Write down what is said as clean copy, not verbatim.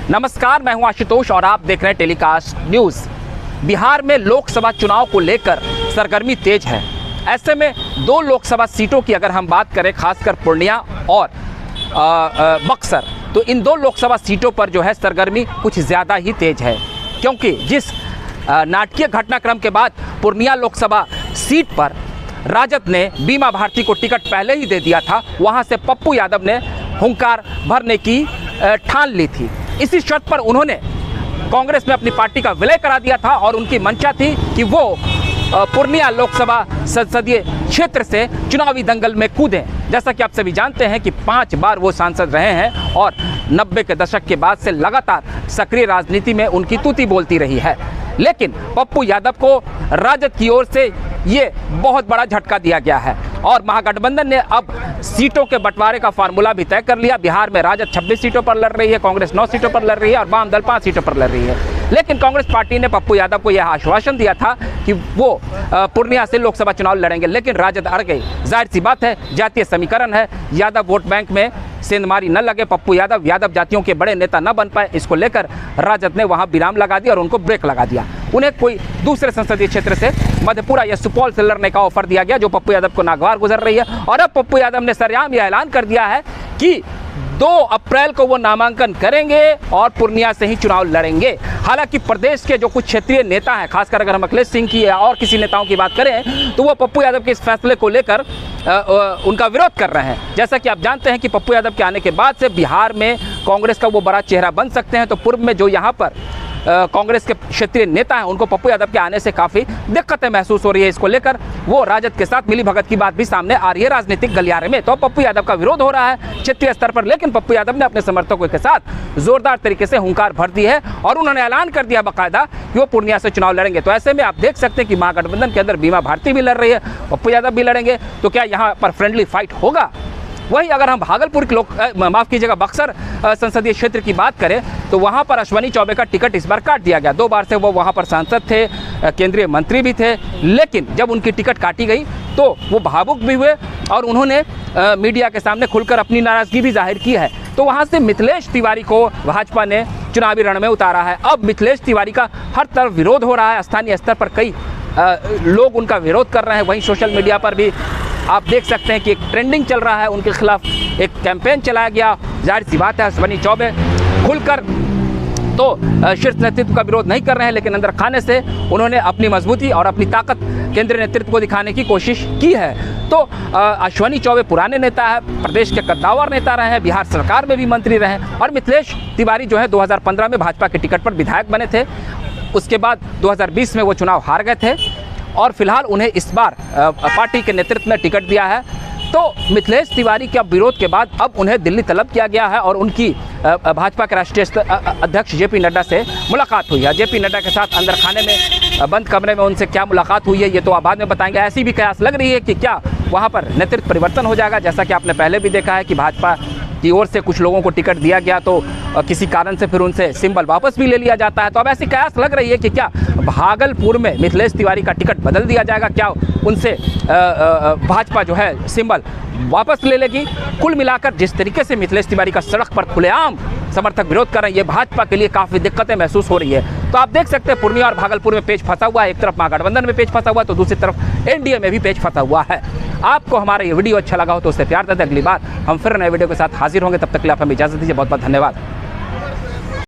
नमस्कार, मैं हूं आशुतोष और आप देख रहे हैं टेलीकास्ट न्यूज़। बिहार में लोकसभा चुनाव को लेकर सरगर्मी तेज है। ऐसे में दो लोकसभा सीटों की अगर हम बात करें, खासकर पूर्णिया और बक्सर, तो इन दो लोकसभा सीटों पर जो है सरगर्मी कुछ ज़्यादा ही तेज है, क्योंकि जिस नाटकीय घटनाक्रम के बाद पूर्णिया लोकसभा सीट पर राजद ने बीमा भारती को टिकट पहले ही दे दिया था, वहां से पप्पू यादव ने हुंकार भरने की ठान ली थी। इसी शर्त पर उन्होंने कांग्रेस में अपनी पार्टी का विलय करा दिया था और उनकी मंशा थी कि वो पूर्णिया लोकसभा संसदीय क्षेत्र से चुनावी दंगल में कूदें। जैसा कि आप सभी जानते हैं कि 5 बार वो सांसद रहे हैं और 90 के दशक के बाद से लगातार सक्रिय राजनीति में उनकी तूती बोलती रही है। लेकिन पप्पू यादव को राजद की ओर से ये बहुत बड़ा झटका दिया गया है और महागठबंधन ने अब सीटों के बंटवारे का फार्मूला भी तय कर लिया। बिहार में राजद 26 सीटों पर लड़ रही है, कांग्रेस 9 सीटों पर लड़ रही है और वाम दल 5 सीटों पर लड़ रही है। लेकिन कांग्रेस पार्टी ने पप्पू यादव को यह आश्वासन दिया था कि वो पूर्णिया से लोकसभा चुनाव लड़ेंगे, लेकिन राजद अड़ गई। जाहिर सी बात है, जातीय समीकरण है, यादव वोट बैंक में सेंधमारी न लगे, पप्पू यादव जातियों के बड़े नेता न बन पाए, इसको लेकर राजद ने वहां विराम लगा दिया और उनको ब्रेक लगा दिया। उन्हें कोई दूसरे संसदीय क्षेत्र से मधेपुरा या सुपौल से लड़ने का ऑफर दिया गया, जो पप्पू यादव को नागवार गुजर रही है। और अब पप्पू यादव ने सरेआम यह ऐलान कर दिया है कि 2 अप्रैल को वो नामांकन करेंगे और पूर्णिया से ही चुनाव लड़ेंगे। हालांकि प्रदेश के जो कुछ क्षेत्रीय नेता हैं, खासकर अगर हम अखिलेश सिंह की या और किसी नेताओं की बात करें, तो वो पप्पू यादव के इस फैसले को लेकर उनका विरोध कर रहे हैं। जैसा कि आप जानते हैं कि पप्पू यादव के आने के बाद से बिहार में कांग्रेस का वो बड़ा चेहरा बन सकते हैं, तो पूर्व में जो यहाँ पर कांग्रेस के क्षेत्रीय नेता हैं, उनको पप्पू यादव के आने से काफ़ी दिक्कतें महसूस हो रही है। इसको लेकर वो राजद के साथ मिली भगत की बात भी सामने आ रही है राजनीतिक गलियारे में। तो पप्पू यादव का विरोध हो रहा है क्षेत्रीय स्तर पर, लेकिन पप्पू यादव ने अपने समर्थकों के साथ जोरदार तरीके से हुंकार भर दी है और उन्होंने ऐलान कर दिया बाकायदा कि वो पूर्णिया से चुनाव लड़ेंगे। तो ऐसे में आप देख सकते हैं कि महागठबंधन के अंदर बीमा भारती भी लड़ रही है, पप्पू यादव भी लड़ेंगे, तो क्या यहाँ पर फ्रेंडली फाइट होगा? वहीं अगर हम भागलपुर के बक्सर संसदीय क्षेत्र की बात करें, तो वहां पर अश्वनी चौबे का टिकट इस बार काट दिया गया। 2 बार से वो वहां पर सांसद थे, केंद्रीय मंत्री भी थे, लेकिन जब उनकी टिकट काटी गई तो वो भावुक भी हुए और उन्होंने मीडिया के सामने खुलकर अपनी नाराजगी भी जाहिर की है। तो वहां से मिथिलेश तिवारी को भाजपा ने चुनावी रण में उतारा है। अब मिथिलेश तिवारी का हर तरफ विरोध हो रहा है, स्थानीय स्तर पर कई लोग उनका विरोध कर रहे हैं। वहीं सोशल मीडिया पर भी आप देख सकते हैं कि एक ट्रेंडिंग चल रहा है, उनके खिलाफ एक कैंपेन चलाया गया। जाहिर सी बात है, अश्वनी चौबे खुलकर तो शीर्ष नेतृत्व का विरोध नहीं कर रहे हैं, लेकिन अंदर खाने से उन्होंने अपनी मजबूती और अपनी ताकत केंद्रीय नेतृत्व को दिखाने की कोशिश की है। तो अश्वनी चौबे पुराने नेता है, प्रदेश के कद्दावर नेता रहे हैं, बिहार सरकार में भी मंत्री रहे और मिथिलेश तिवारी जो है 2015 में भाजपा के टिकट पर विधायक बने थे। उसके बाद 2020 में वो चुनाव हार गए थे और फिलहाल उन्हें इस बार पार्टी के नेतृत्व में टिकट दिया है। तो मिथिलेश तिवारी के विरोध के बाद अब उन्हें दिल्ली तलब किया गया है और उनकी भाजपा के राष्ट्रीय अध्यक्ष जेपी नड्डा से मुलाकात हुई है। जेपी नड्डा के साथ अंदर खाने में बंद कमरे में उनसे क्या मुलाकात हुई है, ये तो आप बाद में बताएंगे। ऐसी भी कयास लग रही है कि क्या वहाँ पर नेतृत्व परिवर्तन हो जाएगा। जैसा कि आपने पहले भी देखा है कि भाजपा की ओर से कुछ लोगों को टिकट दिया गया तो किसी कारण से फिर उनसे सिंबल वापस भी ले लिया जाता है। तो अब ऐसी कयास लग रही है कि क्या भागलपुर में मिथिलेश तिवारी का टिकट बदल दिया जाएगा, क्या उनसे भाजपा जो है सिंबल वापस ले लेगी। कुल मिलाकर जिस तरीके से मिथिलेश तिवारी का सड़क पर खुलेआम समर्थक विरोध कर रहे हैं, ये भाजपा के लिए काफ़ी दिक्कतें महसूस हो रही है। तो आप देख सकते हैं पूर्णिया और भागलपुर में पेच फंसा हुआ है, एक तरफ महागठबंधन में पेच फंसा हुआ है, तो दूसरी तरफ एनडीए में भी पेच फंसा हुआ है। आपको हमारा ये वीडियो अच्छा लगा हो तो उससे प्यार दें। अगली बार हम फिर नए वीडियो के साथ हाजिर होंगे, तब तक के लिए आप हमें इजाज़त दीजिए। बहुत बहुत धन्यवाद।